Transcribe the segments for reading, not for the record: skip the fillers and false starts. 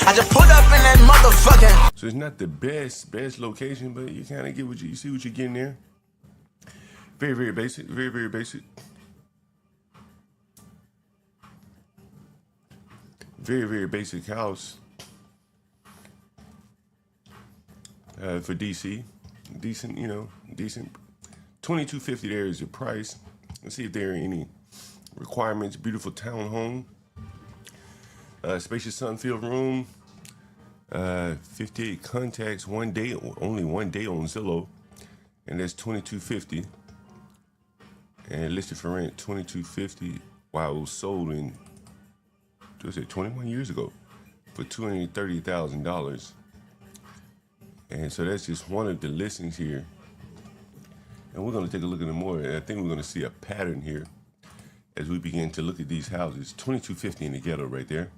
I just pulled up in that motherfucking. So it's not the best location, but you kind of get what you see what you're getting there. Very, very basic. Very, very basic. Very, very basic house for DC. Decent, you know, decent. $2,250 there is the price. Let's see if there are any requirements. Beautiful townhome. Spacious sun-filled room. 58 contacts. Only one day on Zillow. And that's $2,250. And listed for rent $2,250. Wow, it was sold in 21 years ago for $230,000. And so that's just one of the listings here. And we're going to take a look at them more. And I think we're going to see a pattern here as we begin to look at these houses. $2,250 in the ghetto right there.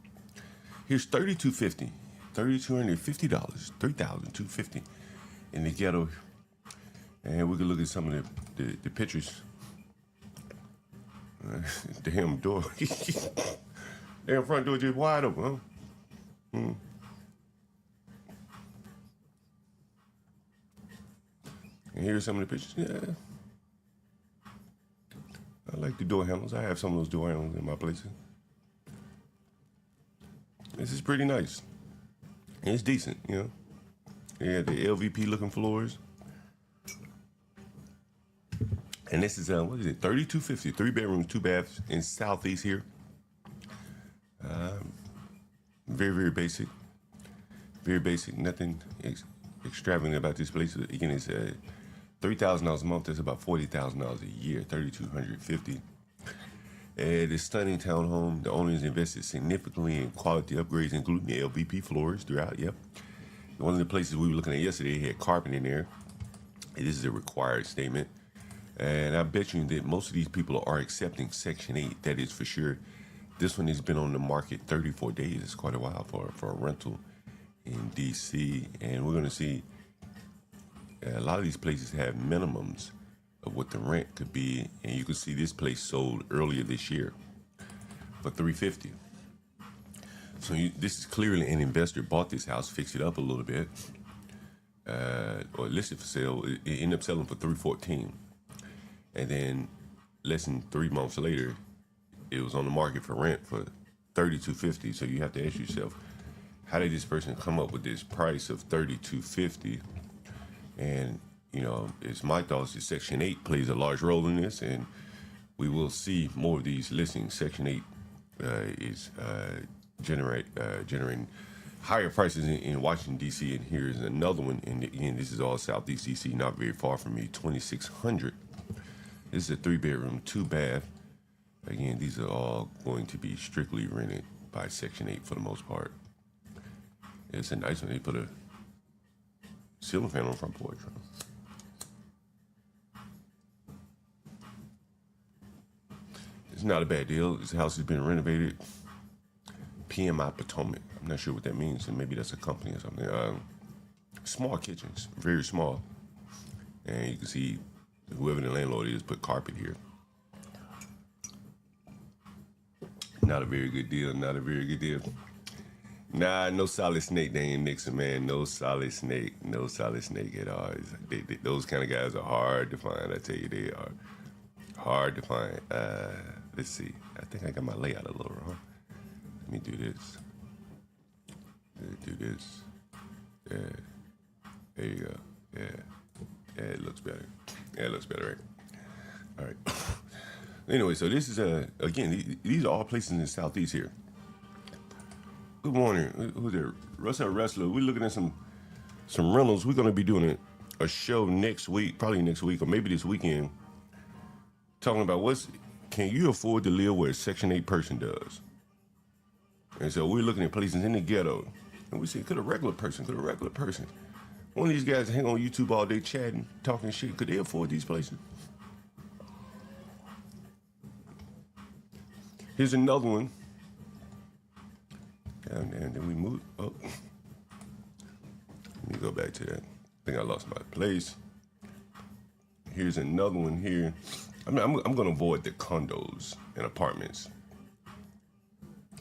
Here's $3,250. $3,250. $3,250 in the ghetto. And we can look at some of the pictures. Damn door. Damn front door just wide open, huh? And here's some of the pictures. Yeah. I like the door handles. I have some of those door handles in my places. This is pretty nice. And it's decent, you know. Yeah, the LVP looking floors. And this is, what is it, $3,250, 3 bedrooms, 2 baths in Southeast here. Very, very basic. Very basic, nothing extravagant about this place. Again, it's $3,000 a month, that's about $40,000 a year, $3,250. The stunning townhome, the owners invested significantly in quality upgrades, including the LVP floors throughout, yep. One of the places we were looking at yesterday had carpet in there. This is a required statement. And I bet you that most of these people are accepting Section 8, that is for sure. This one has been on the market 34 days. It's quite a while for a rental in DC. And we're going to see a lot of these places have minimums of what the rent could be. And you can see this place sold earlier this year for $350. So this is clearly an investor bought this house, fixed it up a little bit, or listed for sale. It ended up selling for $314. And then less than 3 months later, it was on the market for rent for $3,250. So you have to ask yourself, how did this person come up with this price of $3,250? And, you know, it's my thoughts that Section 8 plays a large role in this, and we will see more of these listings. Section 8 is generating higher prices in Washington, D.C., and here's another one. And again, this is all Southeast D.C., not very far from me, 2600. This is a 3 bedroom, 2 bath. Again, these are all going to be strictly rented by Section 8 for the most part. It's a nice one. They put a ceiling fan on the front porch. It's not a bad deal. This house has been renovated. PMI Potomac. I'm not sure what that means, and maybe that's a company or something. Small kitchens, very small. And you can see whoever the landlord is put carpet here. Not a very good deal, not a very good deal. Nah, no solid snake, Dane Nixon, man. No solid snake at all. Those kind of guys are hard to find, I tell you, they are hard to find. Let's see. I think I got my layout a little wrong. Let me do this. Do this. Yeah. There you go. Yeah. Yeah, it looks better. Yeah, it looks better, right? All right. Anyway, so this is, again, these are all places in the Southeast here. Good morning. Who's there? Russell Wrestler. We're looking at some rentals. We're going to be doing a show next week, probably next week, or maybe this weekend, talking about can you afford to live where a Section 8 person does? And so we're looking at places in the ghetto, and we say, could a regular person, one of these guys hang on YouTube all day chatting, talking shit, could they afford these places? Here's another one. Down there, and then we move. Oh, let me go back to that. I think I lost my place. Here's another one here. I'm going to avoid the condos and apartments.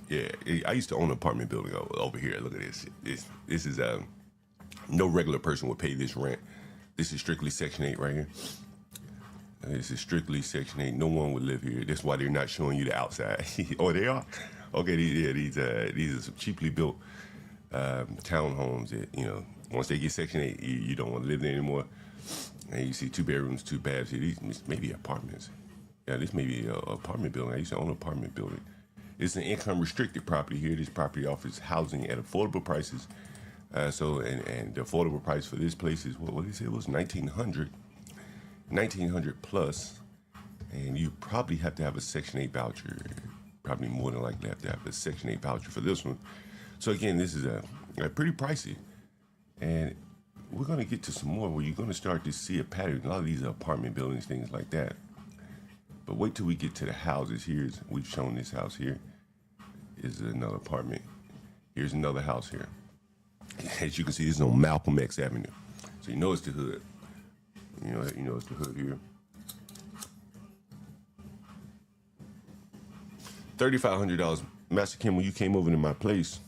Yeah, I used to own an apartment building over here. Look at this. This is no regular person would pay this rent. This is strictly Section 8 right here. This is strictly Section 8. No one would live here. That's why they're not showing you the outside. Oh, they are? Okay, these are some cheaply built townhomes that, once they get Section 8, you don't want to live there anymore. And you see 2 bedrooms, 2 baths here. These may be apartments. Yeah, this may be an apartment building. I used to own an apartment building. It's an income restricted property here. This property offers housing at affordable prices. And the affordable price for this place is what did it say? It was $1,900 plus, and you probably have to have a Section 8 voucher. Probably more than likely have to have a Section 8 voucher for this one. So again, this is a pretty pricey, and we're going to get to some more where you're going to start to see a pattern. A lot of these are apartment buildings, things like that. But wait till we get to the houses. We've shown this house here. Is another apartment. Here's another house here. As you can see, this is on Malcolm X Avenue. So you know it's the hood. You know it's the hood here. $3,500. Master Kim, when you came over to my place,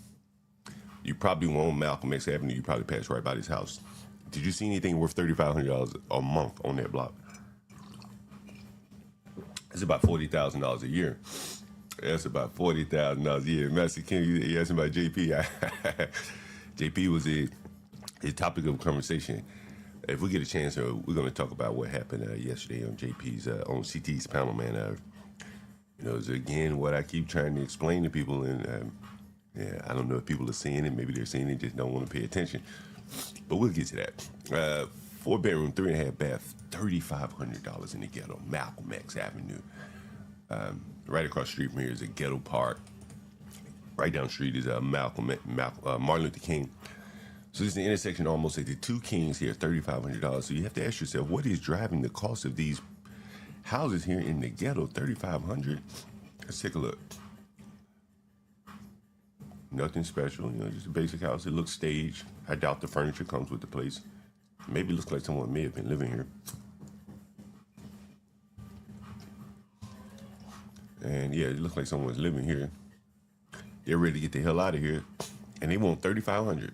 you probably were on Malcolm X Avenue. You probably passed right by this house. Did you see anything worth $3,500 a month on that block? It's about $40,000 a year. That's about $40,000 a year. Master Kim, you asked about JP. JP was a topic of conversation. If we get a chance, we're going to talk about what happened yesterday on JP's on CT's panel, man. It's again what I keep trying to explain to people, and I don't know if people are seeing it. Maybe they're seeing it, just don't want to pay attention. But we'll get to that. 4-bedroom, 3.5 bath, $3,500 in the ghetto, Malcolm X Avenue. Right across the street from here is a ghetto park. Right down the street is Martin Luther King. So this is the intersection almost at the 2 Kings here, $3,500. So you have to ask yourself, what is driving the cost of these houses here in the ghetto? $3,500. Let's take a look. Nothing special, just a basic house. It looks staged. I doubt the furniture comes with the place. Maybe it looks like someone may have been living here. And yeah, it looks like someone's living here. They're ready to get the hell out of here, and they want $3,500.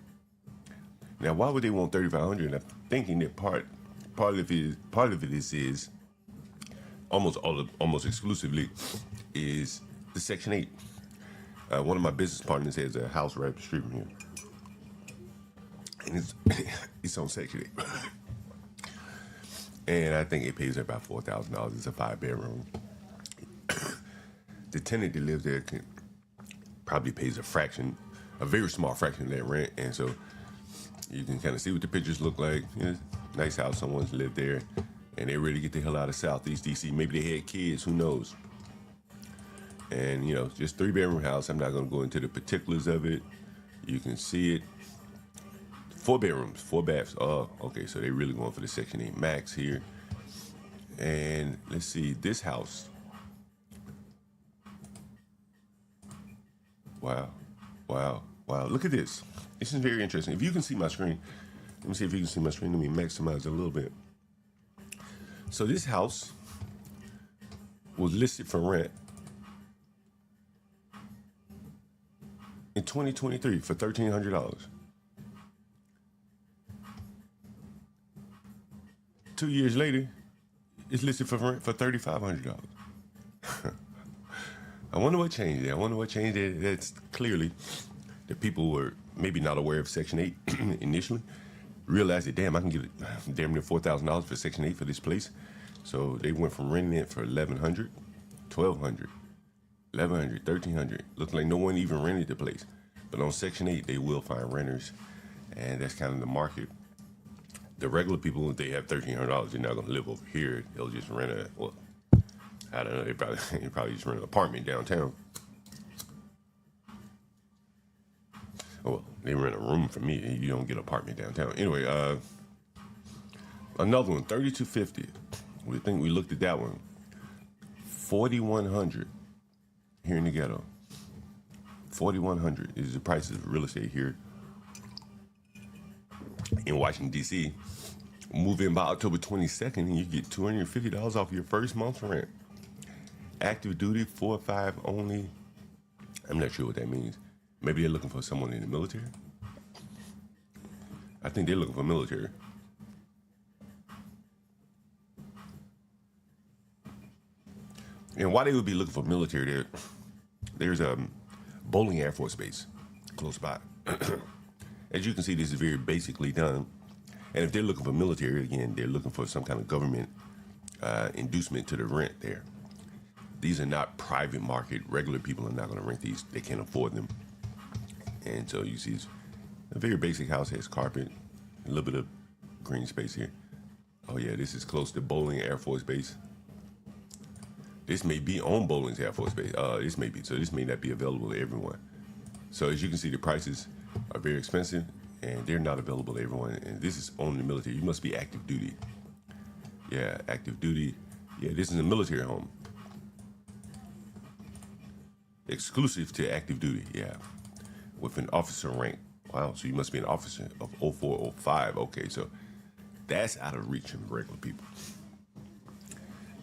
Now, why would they want $3,500? I'm thinking that part of it is almost exclusively is the Section 8. One of my business partners has a house right up the street from here, and it's on Section 8. And I think it pays about $4,000. It's a 5-bedroom. The tenant that lives there probably pays a very small fraction of that rent, and so you can kind of see what the pictures look like. Nice house, someone's lived there, and they ready to get the hell out of Southeast DC. Maybe they had kids, who knows? And just 3-bedroom house. I'm not going to go into the particulars of it. You can see it. 4 bedrooms, 4 baths. Oh, okay, so they really going for the Section 8 max here. And let's see, this house. Wow. Look at this. This is very interesting. If you can see my screen, let me see if you can see my screen. Let me maximize it a little bit. So this house was listed for rent in 2023 for $1,300. 2 years later, it's listed for rent for $3,500. I wonder what changed there. That's clearly that people were maybe not aware of Section 8 initially. Realized that, damn, I can get damn near $4,000 for Section 8 for this place. So they went from renting it for $1,100, $1,200, $1,100, $1,300. Looked like no one even rented the place. But on Section 8, they will find renters, and that's kind of the market. The regular people, if they have $1,300, they're not going to live over here. They'll just rent I don't know. They probably just rent an apartment downtown. Oh, well, they rent a room from me. You don't get an apartment downtown. Anyway, another one, $3,250. We think we looked at that one. $4,100 here in the ghetto. $4,100 is the price of real estate here in Washington, D.C. Move in by October 22nd, and you get $250 off your first month's rent. Active duty, 4 or 5 only. I'm not sure what that means. Maybe they're looking for someone in the military. I think they're looking for military. And why they would be looking for military, there's a Bowling Air Force Base close by. As you can see, this is very basically done. And if they're looking for military, again, they're looking for some kind of government inducement to the rent there. These are not private market. Regular people are not going to rent these. They can't afford them. And so you see a very basic house, has carpet, a little bit of green space here. Oh yeah, this is close to Bowling Air Force Base. This may be on Bowling Air Force Base. This may be, so this may not be available to everyone. So as you can see, the prices are very expensive and they're not available to everyone. And this is only military. You must be active duty. Yeah, active duty. Yeah, this is a military home. Exclusive to active duty, yeah. With an officer rank. Wow, so you must be an officer of 0405. Okay, so that's out of reach of regular people.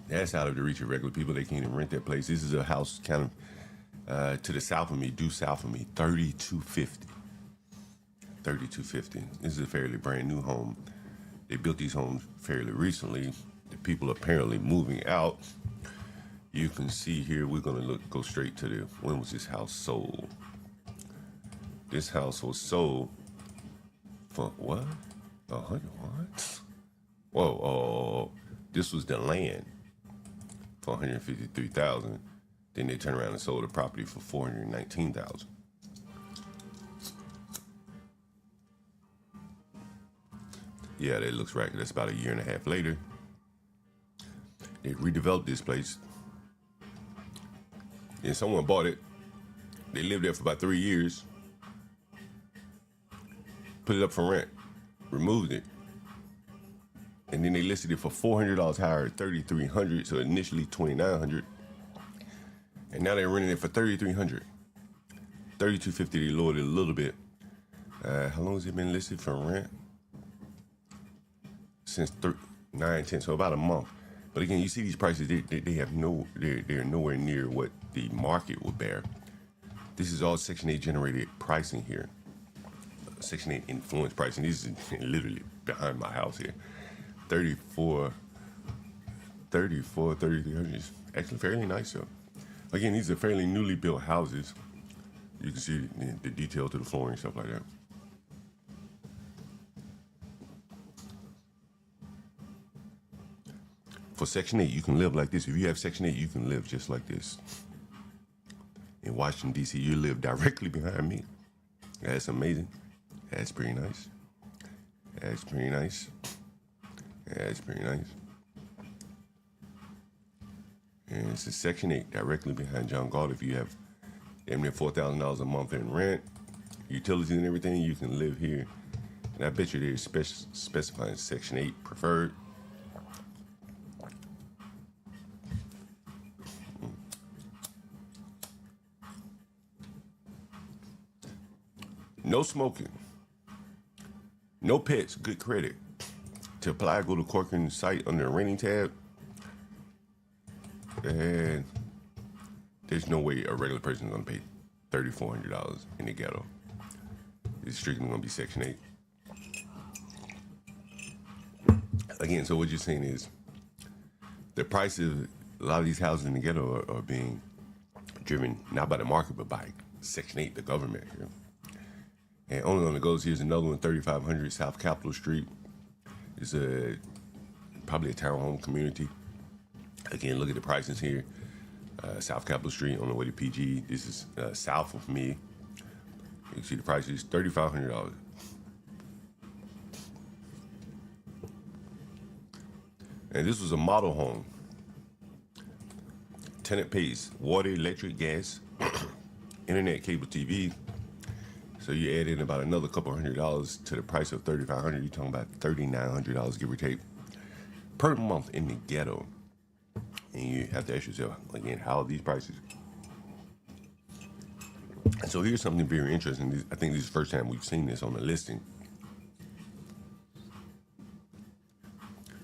That's out of the reach of regular people. They can't even rent that place. This is a house kind of to the south of me, due south of me, 3250. 3250. This is a fairly brand new home. They built these homes fairly recently. The people are apparently moving out. You can see here, we're gonna go straight to when was this house sold? This house was sold for what? 100 what? Whoa, this was the land for $153,000. Then they turned around and sold the property for $419,000. Yeah, that looks right. That's about a year and a half later. They redeveloped this place. And someone bought it. They lived there for about 3 years. Put it up for rent. Removed it. And then they listed it for $400 higher at $3,300. So initially $2,900. And now they're renting it for $3,300. $3,250. They lowered it a little bit. How long has it been listed for rent? Since 9/10, so about a month. But again, you see these prices, they have they're nowhere near what the market would bear. This is all Section 8 generated pricing here. Section 8 influence pricing. This is literally behind my house here. 3,300 is actually fairly nice though. Again, these are fairly newly built houses. You can see the detail to the flooring and stuff like that. For Section 8, you can live like this. If you have Section 8, you can live just like this. In Washington, D.C., you live directly behind me. That's amazing. That's pretty nice. That's pretty nice. That's pretty nice. And it's a Section 8 directly behind John Galt. If you have damn near $4,000 a month in rent, utilities and everything, you can live here. And I bet you they're specifying Section 8 preferred. No smoking. No pets, good credit. To apply, go to Corcoran's site under the renting tab. And there's no way a regular person is going to pay $3,400 in the ghetto. It's strictly going to be Section 8. Again, so what you're saying is the price of a lot of these houses in the ghetto are being driven not by the market, but by Section 8, the government here. And only on the goes, here's another one, 3500 South Capitol Street. It's probably a townhome community. Again, look at the prices here. South Capitol Street on the way to PG. This is south of me. You can see the prices, $3,500. And this was a model home. Tenant pays water, electric, gas, internet, cable TV. So you add in about another couple $100 to the price of $3,500. You're talking about $3,900, give or take, per month in the ghetto. And you have to ask yourself, again, how are these prices? And so here's something very interesting. I think this is the first time we've seen this on the listing.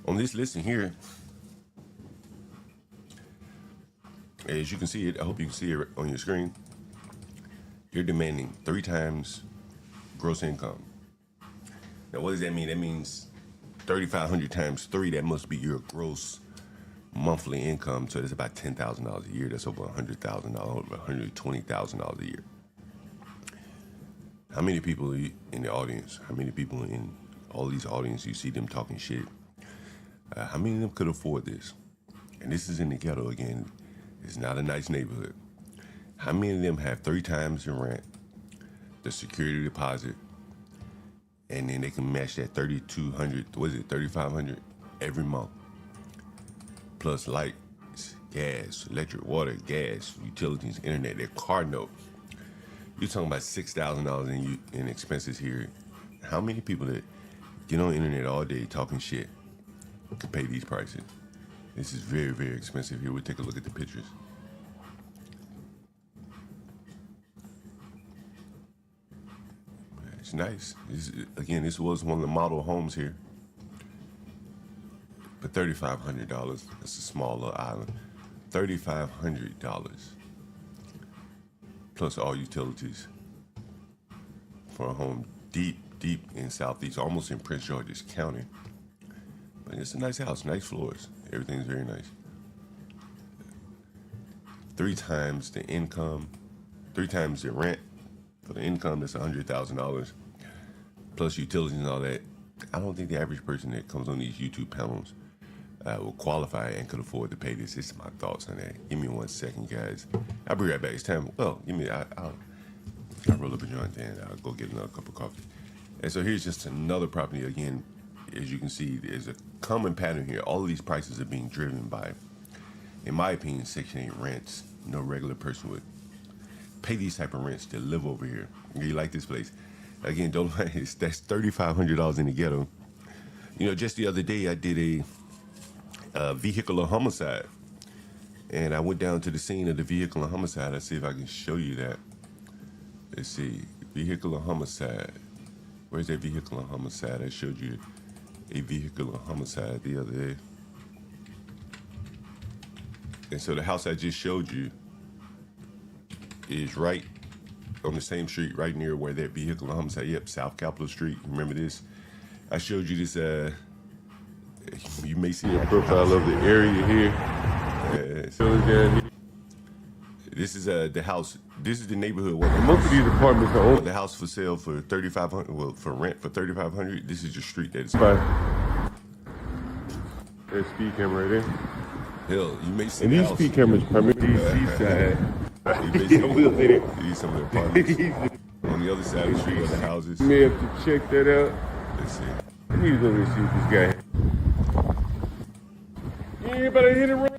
On this listing here, as you can see it, I hope you can see it on your screen. You're demanding 3 times gross income. Now, what does that mean? That means 3,500 times 3. That must be your gross monthly income. So that's about $10,000 a year. That's over $100,000, over $120,000 a year. How many people in the audience? How many people in all these audience? You see them talking shit. How many of them could afford this? And this is in the ghetto again. It's not a nice neighborhood. How many of them have 3 times the rent, the security deposit, and then they can match that $3,200, what is it, $3,500 every month? Plus lights, gas, electric, water, gas, utilities, internet, their car note. You're talking about $6,000 in expenses here. How many people that get on the internet all day talking shit can pay these prices? This is very, very expensive here. We'll take a look at the pictures. It's nice. Again, this was one of the model homes here. But $3,500, that's a small little island. $3,500 plus all utilities for a home deep in Southeast, almost in Prince George's County. But it's a nice house, nice floors. Everything's very nice. 3 times the income, 3 times the rent for the income, that's $100,000 plus utilities and all that. I don't think the average person that comes on these YouTube panels will qualify and could afford to pay this. This is my thoughts on that. Give me 1 second, guys. I'll be right back. It's time. Well, I'll roll up a joint and I'll go get another cup of coffee. And so here's just another property. Again, as you can see, there's a common pattern here. All of these prices are being driven by, in my opinion, Section 8 rents. No regular person would pay these type of rents to live over here. You like this place. Again, don't mind, that's $3,500 in the ghetto. You know, just the other day I did a vehicular homicide. And I went down to the scene of the vehicular homicide. Let's see if I can show you that. Let's see, vehicular homicide. Where's that vehicular homicide? I showed you a vehicular homicide the other day. And so the house I just showed you is right on the same street, right near where that vehicular homicide, yep, South Capitol Street. Remember this? I showed you this, you may see a profile of the area here. This is the house. This is the neighborhood where most of these apartments are owned. The house for sale for $3,500. Well, for rent for $3,500. This is your street that is. Fine. There's a speed camera right there. Hell, you may see. And these speed cameras primarily seaside. Yeah, we'll say that. These some of the apartments. On the other side of the street are the houses. You may have to check that out. Let's see. I need to go and see what this guy. You better hit it right.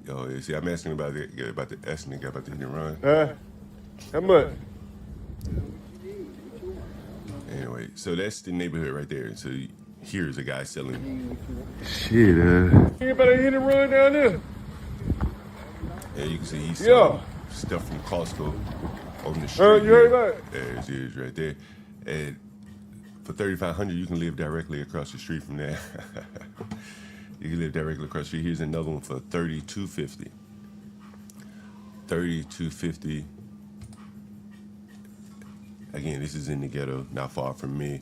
Oh, yeah, see, I'm asking about the estimate about the hit and run. How much? Anyway, so that's the neighborhood right there. So here's a guy selling. Shit, You better hit and run down there. Yeah, you can see he's selling stuff from Costco on the street. You heard about it? There it is right there. And for $3,500, you can live directly across the street from there. You can live directly across the street. Here's another one for $3,250. $3,250. Again, this is in the ghetto, not far from me.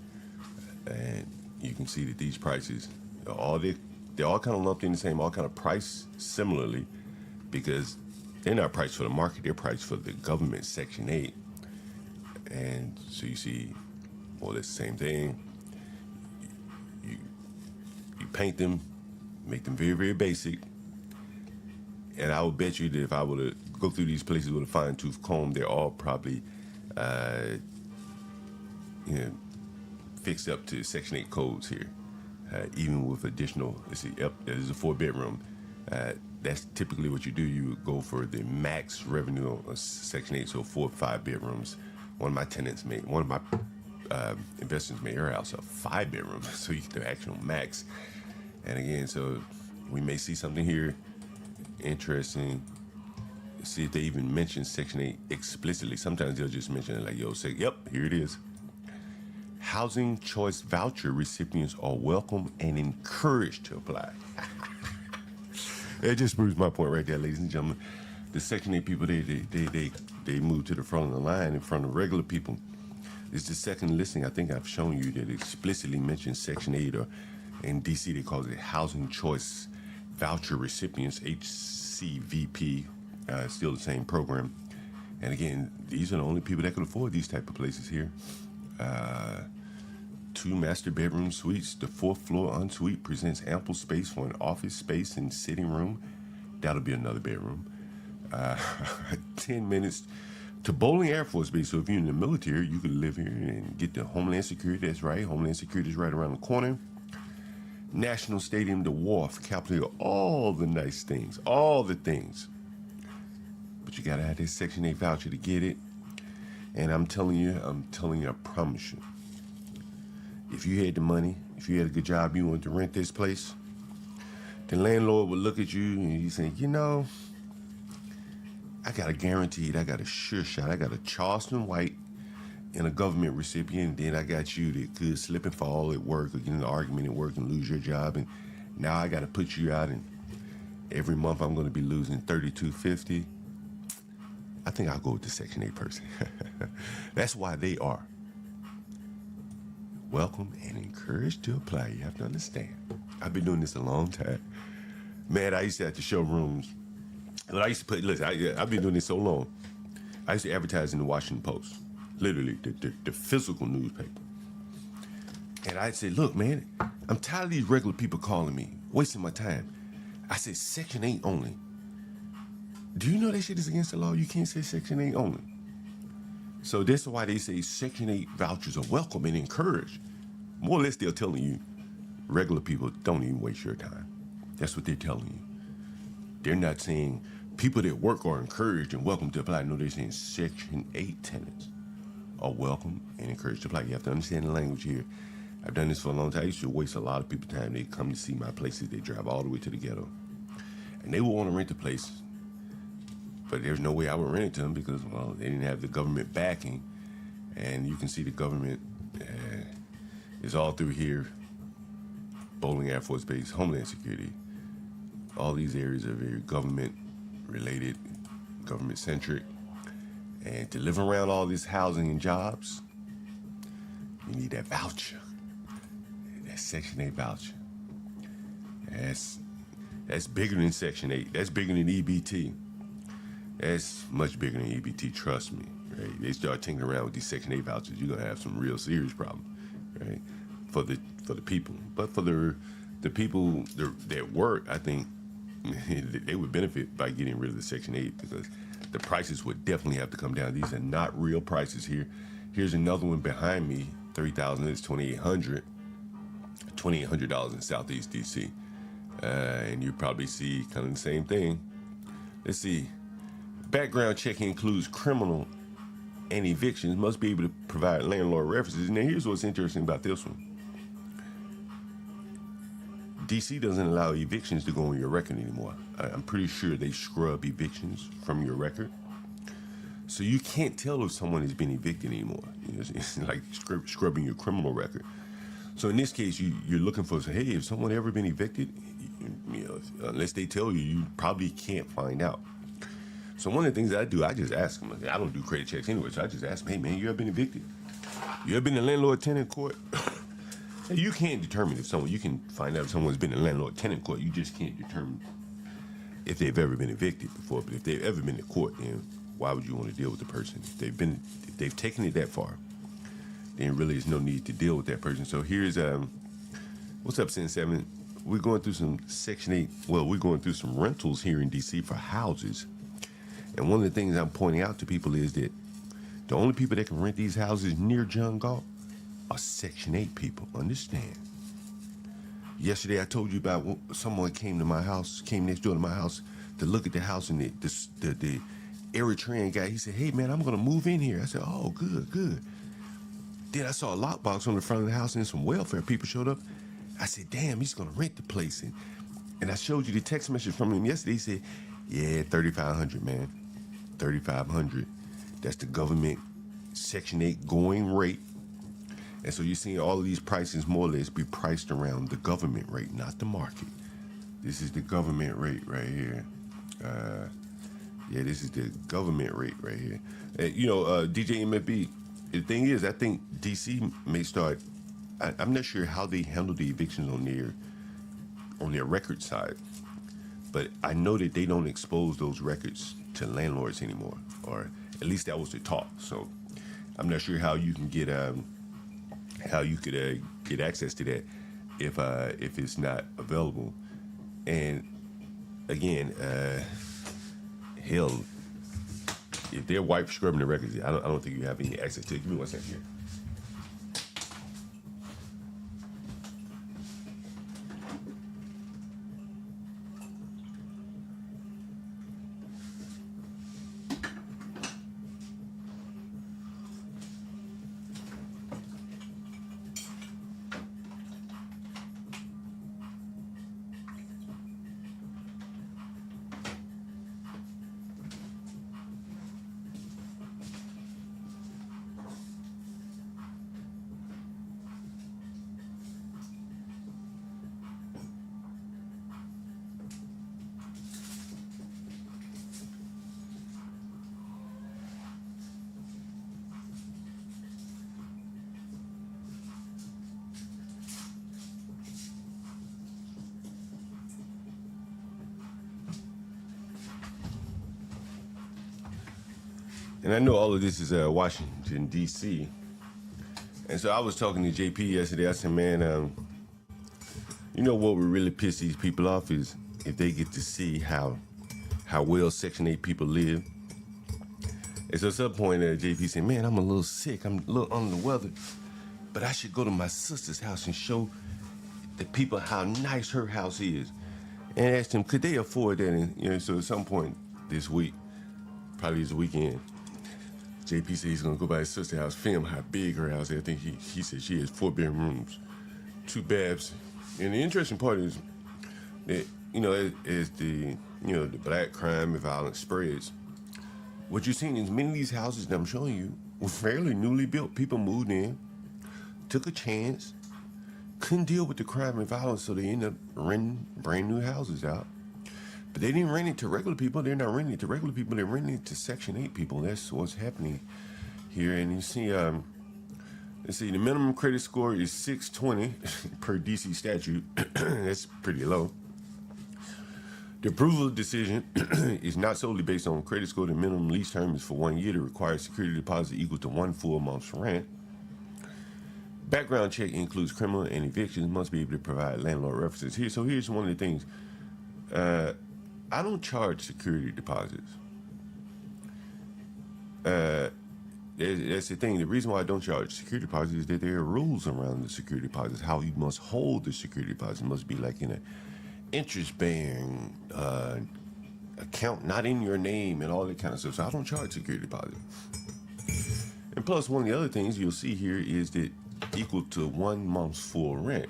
And you can see that these prices, they're all kind of lumped in the same, all kind of priced similarly, because they're not priced for the market, they're priced for the government Section 8. And so you see, well, it's the same thing. You paint them, make them very, very basic. And I would bet you that if I were to go through these places with a fine-tooth comb, they're all probably fixed up to Section 8 codes here. Even with additional, let's see, yep, there's a 4-bedroom. That's typically what you do. You would go for the max revenue of Section 8, so 4 or 5 bedrooms. One of my investors made her house a 5-bedroom, so you get the actual max. And again, so we may see something here interesting. See if they even mention Section 8 explicitly. Sometimes they'll just mention it like, yo, say, yep, here it is. Housing Choice Voucher recipients are welcome and encouraged to apply. That just proves my point right there, ladies and gentlemen. The Section 8 people, they they moved to the front of the line in front of regular people. It's the second listing I think I've shown you that explicitly mentions Section 8, or in D.C. they call it Housing Choice Voucher Recipients, HCVP. Still the same program. And again, these are the only people that can afford these type of places here. 2 master bedroom suites. The 4th floor ensuite presents ample space for an office space and sitting room. That'll be another bedroom. 10 minutes to Bowling Air Force Base. So if you're in the military, you could live here and get the Homeland Security. That's right. Homeland Security is right around the corner. National Stadium, the Wharf, Capitol Hill, all the nice things, all the things. But you gotta have this Section 8 voucher to get it. And I'm telling you, I promise you, if you had the money, if you had a good job, you wanted to rent this place, the landlord would look at you and he'd say, you know, I got a guaranteed, I got a sure shot, I got a Charleston White and a government recipient, and then I got you that could slip and fall at work or get in an argument at work and lose your job, and now I got to put you out, and every month I'm going to be losing $32.50. I think I'll go with the Section 8 person. That's why they are welcome and encouraged to apply. You have to understand. I've been doing this a long time. Man, I used to have to show rooms. I used to put, listen, I've been doing this so long. I used to advertise in the Washington Post, literally the physical newspaper. And I'd say, look, man, I'm tired of these regular people calling me, wasting my time. I said, Section 8 only. Do you know that shit is against the law? You can't say Section 8 only. So that's why they say Section 8 vouchers are welcome and encouraged. More or less, they're telling you, regular people, don't even waste your time. That's what they're telling you. They're not saying people that work are encouraged and welcome to apply. No, they're saying Section 8 tenants are welcome and encouraged to apply. You have to understand the language here. I've done this for a long time. I used to waste a lot of people's time. They come to see my places. They drive all the way to the ghetto. And they would want to rent the place. But there's no way I would rent it to them because, well, they didn't have the government backing. And you can see the government is all through here. Bowling Air Force Base, Homeland Security. All these areas are very government-related, government-centric. And to live around all this housing and jobs, you need that voucher, that Section 8 voucher. That's bigger than Section 8. That's bigger than EBT. That's much bigger than EBT, trust me. Right? They start tinkering around with these Section 8 vouchers, you're gonna have some real serious problems, right? For the people, but for the people that work, I think they would benefit by getting rid of the Section 8 because the prices would definitely have to come down. These are not real prices here. Here's another one behind me, $3,000. It's $2,800 in Southeast DC, and you probably see kind of the same thing. Let's see. Background check includes criminal and evictions. Must be able to provide landlord references. And then here's what's interesting about this one. DC doesn't allow evictions to go on your record anymore. I'm pretty sure they scrub evictions from your record. So you can't tell if someone has been evicted anymore. You know, it's like scrubbing your criminal record. So in this case, you're looking for, hey, if someone ever been evicted, you know, unless they tell you, you probably can't find out. So one of the things that I do, I just ask them. I don't do credit checks anyway, so I just ask them, hey, man, you ever been evicted? You ever been in landlord-tenant court? You can't determine if someone, you can find out if someone's been in landlord-tenant court. You just can't determine if they've ever been evicted before. But if they've ever been to court, then why would you want to deal with the person? If they've taken it that far, then really there's no need to deal with that person. So here's, what's up, Sin 7? We're going through some Section 8, well, we're going through some rentals here in D.C. for houses. And one of the things I'm pointing out to people is that the only people that can rent these houses near John Galt are Section 8 people. Understand? Yesterday I told you about someone came next door to my house to look at the house, and the Eritrean guy, he said, hey, man, I'm going to move in here. I said, oh, good. Then I saw a lockbox on the front of the house and some welfare people showed up. I said, damn, he's going to rent the place. And I showed you the text message from him yesterday. He said, yeah, $3,500, man. $3,500. That's the government Section 8 going rate. And so you're seeing all of these prices more or less be priced around the government rate, not the market. This is the government rate right here. Yeah, this is the government rate right here. DJ MFB, the thing is, I think DC may start, I'm not sure how they handle the evictions on their record side, but I know that they don't expose those records to landlords anymore, or at least that was the talk. So I'm not sure how you can get how you could get access to that if it's not available. And again, hell, if their wife scrubbing the records, I don't think you have any access to it. Give me one second here. And I know all of this is Washington, D.C. And so I was talking to JP yesterday. I said, man, you know what would really piss these people off is if they get to see how well Section 8 people live. And so at some point, JP said, man, I'm a little sick. I'm a little under the weather. But I should go to my sister's house and show the people how nice her house is. And asked him, could they afford that? And, so at some point this week, probably this weekend, JP said he's gonna go by his sister's house, film how big her house is. I think he said she has 4 bedrooms, 2 baths. And the interesting part is that, as the black crime and violence spreads, what you're seeing is many of these houses that I'm showing you were fairly newly built. People moved in, took a chance, couldn't deal with the crime and violence, so they ended up renting brand new houses out. But they didn't rent it to regular people. They're not renting it to regular people. They're renting it to Section 8 people. That's what's happening here. And you see, let's see, the minimum credit score is 620 per DC statute. That's pretty low. The approval decision is not solely based on credit score. The minimum lease term is for 1 year. The required security deposit equal to 1 full month's rent. Background check includes criminal and evictions. Must be able to provide landlord references here. So here's one of the things. I don't charge security deposits. That's the thing. The reason why I don't charge security deposits is that there are rules around the security deposits. How you must hold the security deposit must be like in an interest-bearing account, not in your name and all that kind of stuff. So I don't charge security deposits. And plus, one of the other things you'll see here is that equal to 1 month's full rent.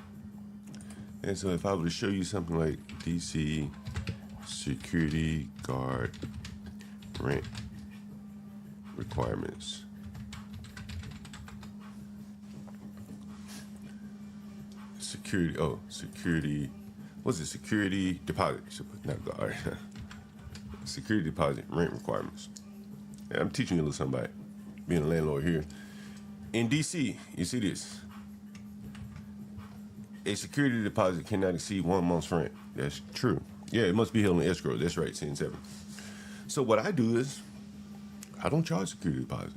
And so if I were to show you something like DC security guard rent requirements. Security, what's it? Security deposit, not guard. Security deposit rent requirements. And I'm teaching you a little something about being a landlord here. In DC, you see this. A security deposit cannot exceed 1 month's rent. That's true. Yeah, it must be held in escrow. That's right, 10-7. So what I do is, I don't charge security deposit.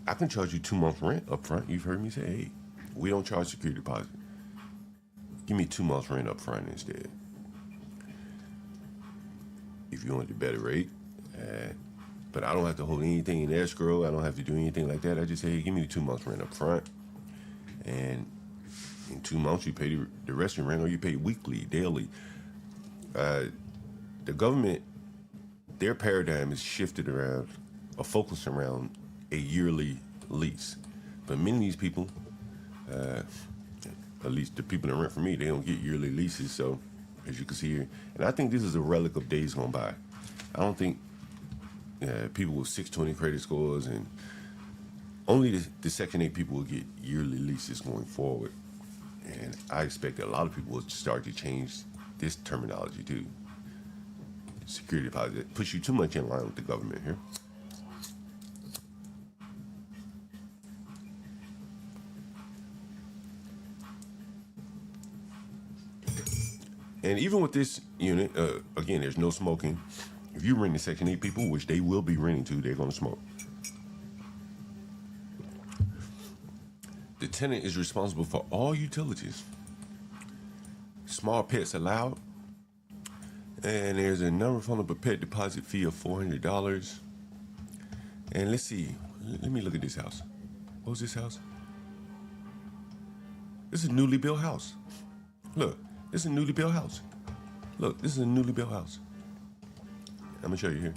I can charge you 2 months rent up front. You've heard me say, hey, we don't charge security deposit. Give me 2 months rent up front instead. If you want the better rate. But I don't have to hold anything in escrow. I don't have to do anything like that. I just say, hey, give me 2 months rent up front. And in 2 months, you pay the rest of your rent, or you pay weekly, daily. The government, their paradigm is shifted around, or focused around a yearly lease. But many of these people, at least the people that rent from me, they don't get yearly leases. So, as you can see here, and I think this is a relic of days gone by. I don't think people with 620 credit scores and only the Section 8 people will get yearly leases going forward. And I expect that a lot of people will start to change this terminology too. security deposit. Puts you too much in line with the government here. And even with this unit, again, there's no smoking. If you rent to Section 8 people, which they will be renting to, they're going to smoke. The tenant is responsible for all utilities. Small pets allowed. And there's a non-refundable pet deposit fee of $400. And let's see. Let me look at this house. What was this house? This is a newly built house. Look, this is a newly built house. Look, this is a newly built house. I'm gonna show you here.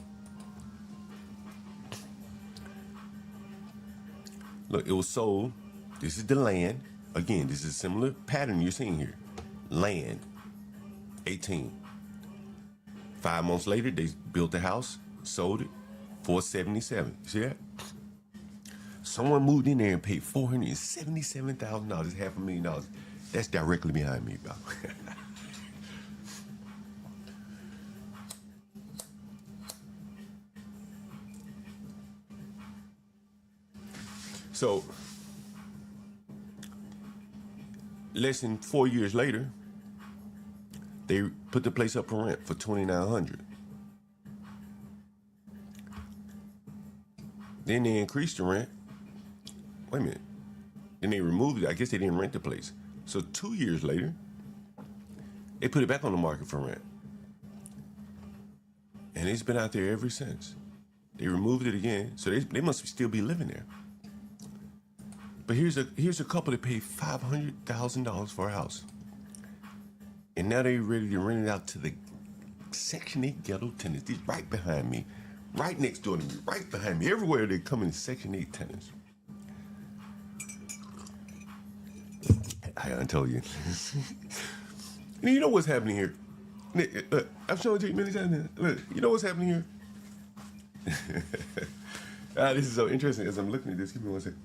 Look, it was sold. This is the land. Again, this is a similar pattern you're seeing here. Land, 18. 5 months later, they built the house, sold it, $477. You see that? Someone moved in there and paid $477,000, $500,000. That's directly behind me, bro. So, less than 4 years later, they put the place up for rent for $2,900. Then they increased the rent. Wait a minute. Then they removed it. I guess they didn't rent the place. So 2 years later, they put it back on the market for rent. And it's been out there ever since. They removed it again, so they must still be living there. But here's a couple that paid $500,000 for a house. And now they're ready to rent it out to the Section 8 ghetto tenants. These right behind me, right next door to me, right behind me. Everywhere they come in Section 8 tenants. I told you. And you know what's happening here? Look, I've shown it to you many times now. Look, you know what's happening here? This is so interesting as I'm looking at this. Give me 1 second.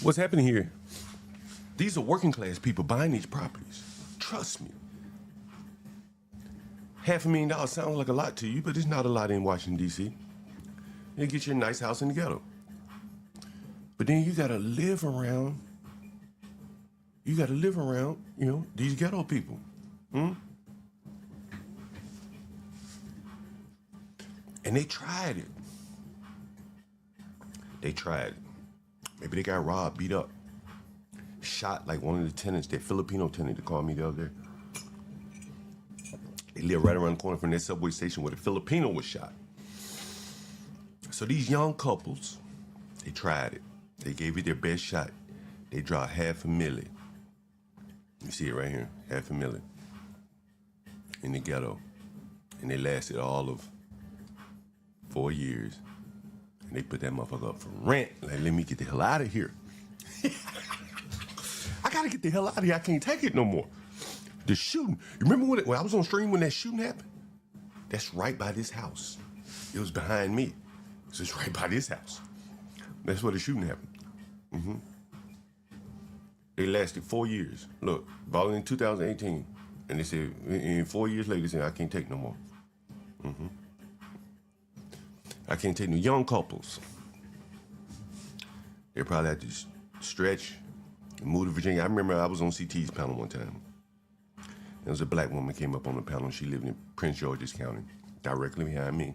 What's happening here? These are working class people buying these properties. Trust me. $500,000 sounds like a lot to you, but it's not a lot in Washington, D.C. You get your nice house in the ghetto. But then you gotta live around, these ghetto people. And they tried it. Maybe they got robbed, beat up, shot like one of the tenants, that Filipino tenant that called me the other day. They live right around the corner from that subway station where the Filipino was shot. So these young couples, they tried it. They gave it their best shot. They dropped $500,000. You see it right here, $500,000 in the ghetto. And they lasted all of 4 years. And they put that motherfucker up for rent. Like, let me get the hell out of here. I gotta get the hell out of here. I can't take it no more. The shooting. You remember when I was on stream when that shooting happened? That's right by this house. It was behind me. So it's right by this house. That's where the shooting happened. They lasted 4 years. Look, bought it in 2018. And they said, in 4 years later, they said, I can't take no more. I can't take no young couples. They probably had to stretch and move to Virginia. I remember I was on CT's panel one time. There was a black woman came up on the panel. She lived in Prince George's County, directly behind me.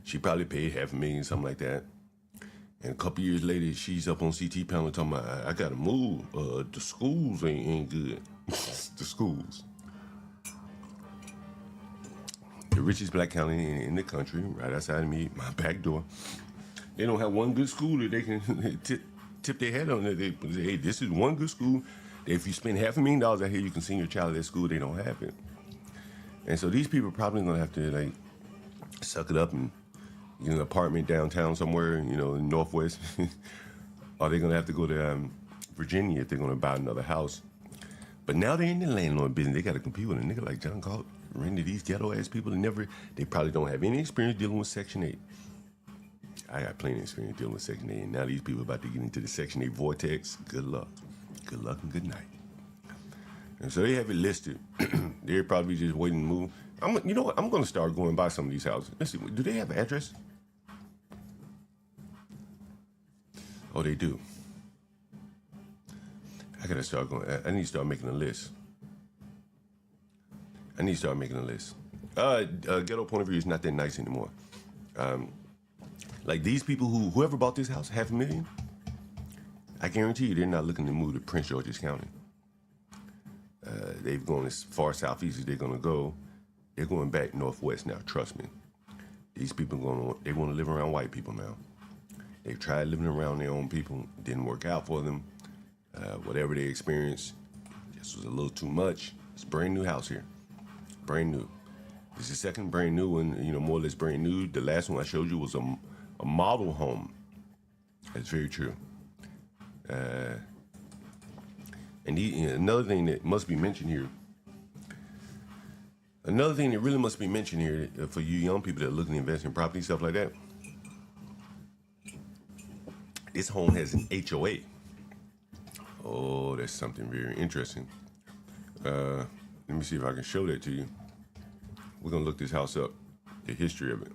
She probably paid $500,000, something like that. And a couple years later, she's up on CT panel talking about, I gotta move. The schools ain't good. The schools. The richest black county in the country, right outside of me, my back door. They don't have one good school that they can tip their head on. They say, hey, this is one good school. If you spend $500,000 out here, you can send your child to that school. They don't have it. And so these people are probably gonna have to like suck it up and get an apartment downtown somewhere, in Northwest. Or they're gonna have to go to Virginia if they're gonna buy another house. But now they're in the landlord business. They gotta compete with a nigga like John Galt. rent to these ghetto ass people they probably don't have any experience dealing with Section 8. I got plenty of experience dealing with Section 8, and now these people about to get into the Section 8 vortex. Good luck. Good luck and good night. And so they have it listed. They're probably just waiting to move. You know what? I'm going to start going by some of these houses. Let's see. Do they have an address? Oh, they do. I got to start going. I need to start making a list. Ghetto point of view is not that nice anymore. Like these people whoever bought this house, $500,000, I guarantee you they're not looking to move to Prince George's County. They've gone as far southeast as they're going to go. They're going back northwest now, trust me. These people they want to live around white people now. They've tried living around their own people. It didn't work out for them. Whatever they experienced just was a little too much. It's a brand new house here. Brand new. This is the second brand new one, more or less brand new. The last one I showed you was a model home. That's very true. And another thing that must be mentioned here, really must be mentioned here for you young people that are looking to invest in property, stuff like that. This home has an HOA. Oh, that's something very interesting. Let me see if I can show that to you. We're going to look this house up, the history of it.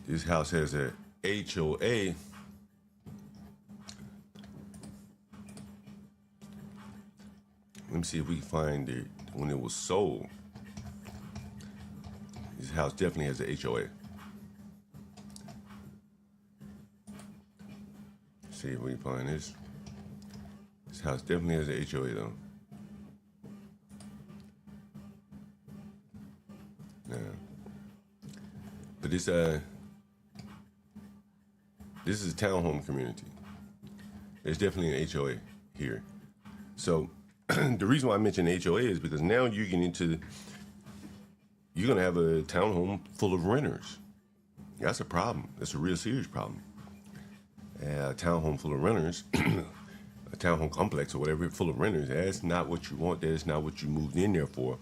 This house has a HOA. Let me see if we can find it when it was sold. This house definitely has a HOA. See if we can find this. This house definitely has a HOA though. Yeah. But this is a townhome community. There's definitely an HOA here. So the reason why I mention HOA is because now you're going to have a townhome full of renters. That's a problem. That's a real serious problem. A townhome full of renters, a townhome complex or whatever, full of renters, that's not what you want. That's not what you moved in there for.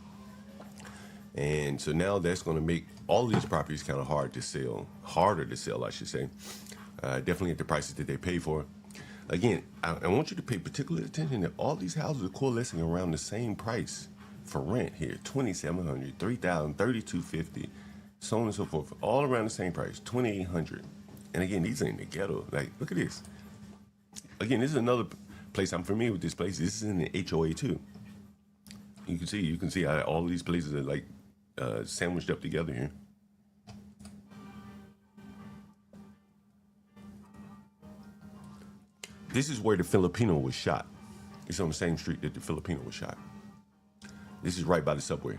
And so now that's going to make all of these properties kind of harder to sell, I should say. Definitely at the prices that they pay for. Again, I want you to pay particular attention that all these houses are coalescing around the same price for rent here. $2,700, $3,000, $3,250, so on and so forth. All around the same price, $2,800. And again, these are in the ghetto. Like, look at this. Again, this is another place I'm familiar with. This place. This is in the HOA too. You can see how all of these places are like sandwiched up together here. This is where the Filipino was shot. It's on the same street that the Filipino was shot. This is right by the subway.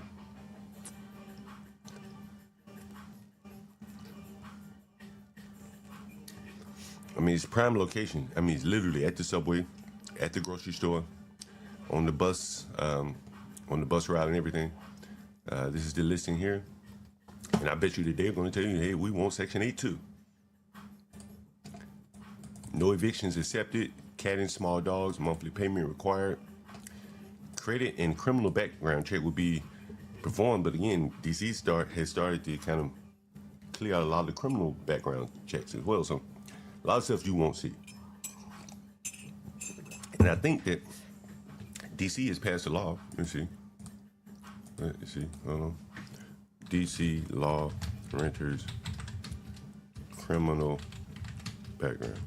I mean, it's prime location. I mean, it's literally at the subway, at the grocery store, on the bus route and everything. This is the listing here. And I bet you that they're going to tell you, hey, we want Section 8 too. No evictions accepted. Cat and small dogs, monthly payment required. Credit and criminal background check will be performed. But again, DC has started to kind of clear out a lot of the criminal background checks as well. So a lot of stuff you won't see. And I think that DC has passed a law. Let's see. Hold on. DC law, renters, criminal background.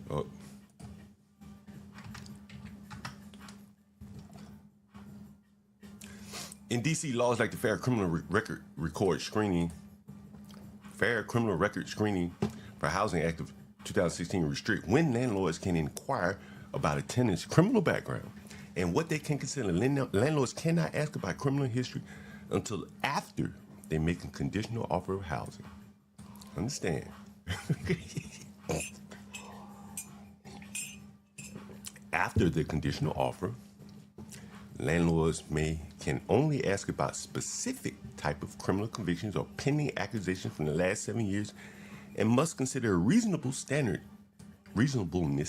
Oh. In DC, laws like the Fair Criminal Record Screening for Housing Act of 2016 restrict when landlords can inquire about a tenant's criminal background and what they can consider. Landlords cannot ask about criminal history until after they make a conditional offer of housing. Understand? After the conditional offer, Landlords can only ask about specific type of criminal convictions or pending accusations from the last 7 years, and must consider a reasonableness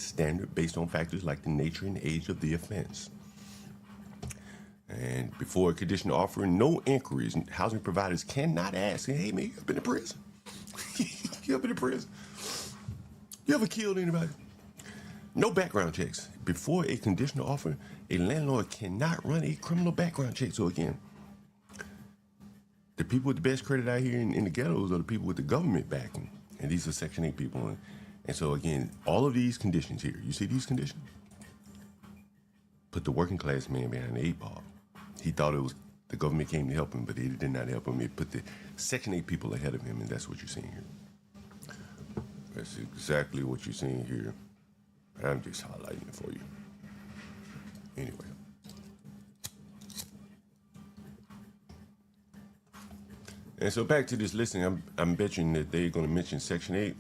standard based on factors like the nature and age of the offense. And before a conditional offer, no inquiries. Housing providers cannot ask, hey man, you ever been to prison? You ever been to prison? You ever killed anybody? No background checks. Before a conditional offer, a landlord cannot run a criminal background check. So again, the people with the best credit out here in the ghettos are the people with the government backing. And these are Section 8 people. And so again, all of these conditions here, you see these conditions? Put the working class man behind the 8 ball. He thought it was the government came to help him, but it did not help him. It put the Section 8 people ahead of him, and that's what you're seeing here. That's exactly what you're seeing here. I'm just highlighting it for you. Anyway. And so back to this listing, I'm betting that they're going to mention Section 8.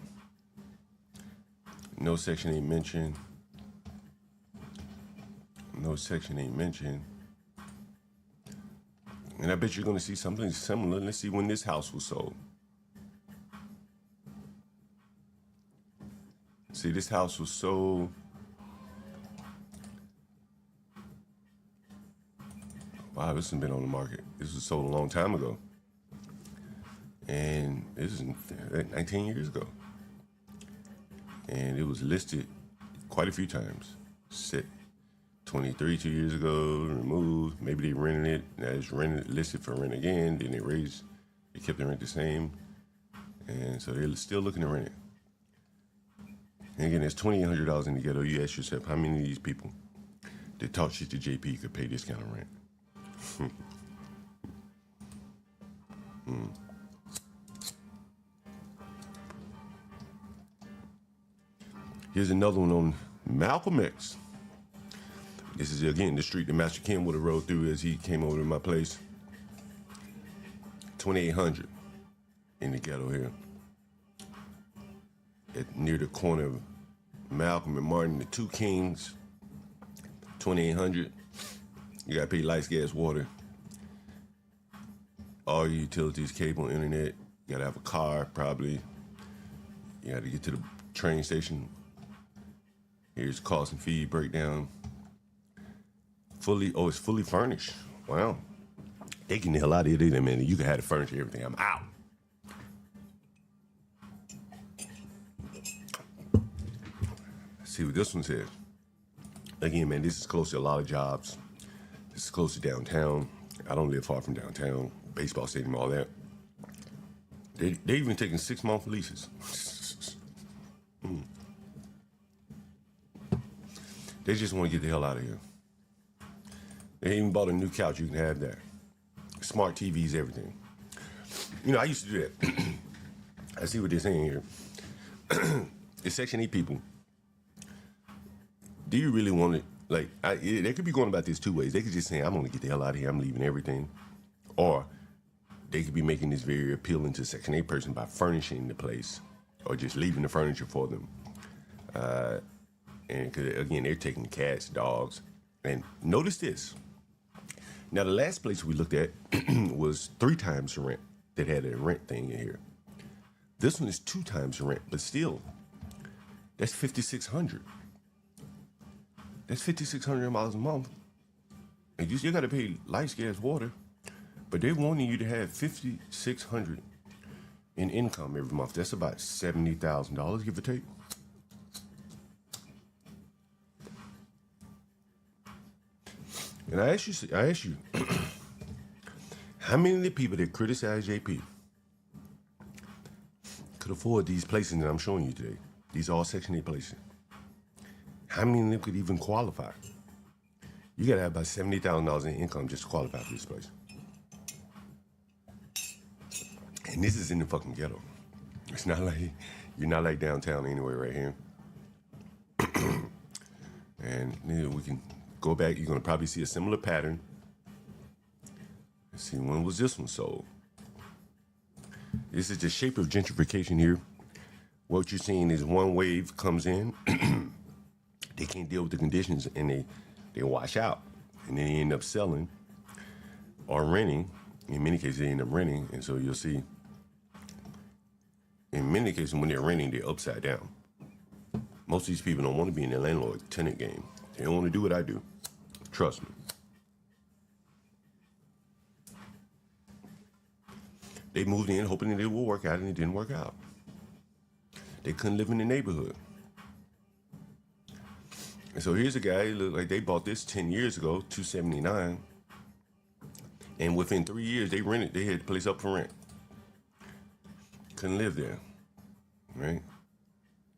No Section 8 mentioned. No Section 8 mentioned. And I bet you're going to see something similar. Let's see when this house was sold. See, this house was sold. Wow, this has been on the market. This was sold a long time ago. And this is 19 years ago. And it was listed quite a few times. Set 32 years ago, removed. Maybe they rented it. Now it's rented, listed for rent again. Then they kept the rent the same. And so they're still looking to rent it. And again, there's $2,800 in the ghetto. You ask yourself, how many of these people that talk shit to JP could pay this kind of rent? Here's another one on Malcolm X. This is, again, the street that Master Kim would have rode through as he came over to my place. 2800 in the ghetto here. Near the corner of Malcolm and Martin, the two kings. 2800. You got to pay lights, gas, water. All your utilities, cable, internet. You got to have a car, probably. You got to get to the train station. Here's cost and fee breakdown. It's fully furnished. Wow. They can the hell out of here, man. You can have the furniture, everything. I'm out. Let's see what this one says. Again, man, this is close to a lot of jobs. This is close to downtown. I don't live far from downtown. Baseball stadium, all that. They even taking 6-month leases. They just want to get the hell out of here. They even bought a new couch. You can have that. Smart TVs, everything. You know, I used to do that. I see what they're saying here. It's Section 8 people. Do you really want it? Like, they could be going about this two ways. They could just say, I'm going to get the hell out of here. I'm leaving everything. Or they could be making this very appealing to a Section 8 person by furnishing the place or just leaving the furniture for them. And again, they're taking cats, dogs. And notice this. Now, the last place we looked at was 3 times the rent that had a rent thing in here. This one is 2 times the rent, but still, that's $5,600. That's $5,600 a month. And you still got to pay lights, gas, water. But they're wanting you to have $5,600 in income every month. That's about $70,000, give or take. And I ask you, how many of the people that criticize JP could afford these places that I'm showing you today? These are all Section 8 places. How many of them could even qualify? You gotta have about $70,000 in income just to qualify for this place. And this is in the fucking ghetto. It's not like, you're not like downtown anyway right here. And we can go back, you're gonna probably see a similar pattern. Let's see, when was this one sold? This is the shape of gentrification here. What you're seeing is one wave comes in, they can't deal with the conditions and they wash out. and then they end up selling or renting. In many cases, they end up renting, and so you'll see. In many cases, when they're renting, they're upside down. Most of these people don't want to be in the landlord-tenant game. They don't want to do what I do. Trust me. They moved in hoping that it will work out, and it didn't work out. They couldn't live in the neighborhood. And so here's a guy, look like they bought this 10 years ago, $279. And within 3 years, they rented, they had the place up for rent. Couldn't live there, right?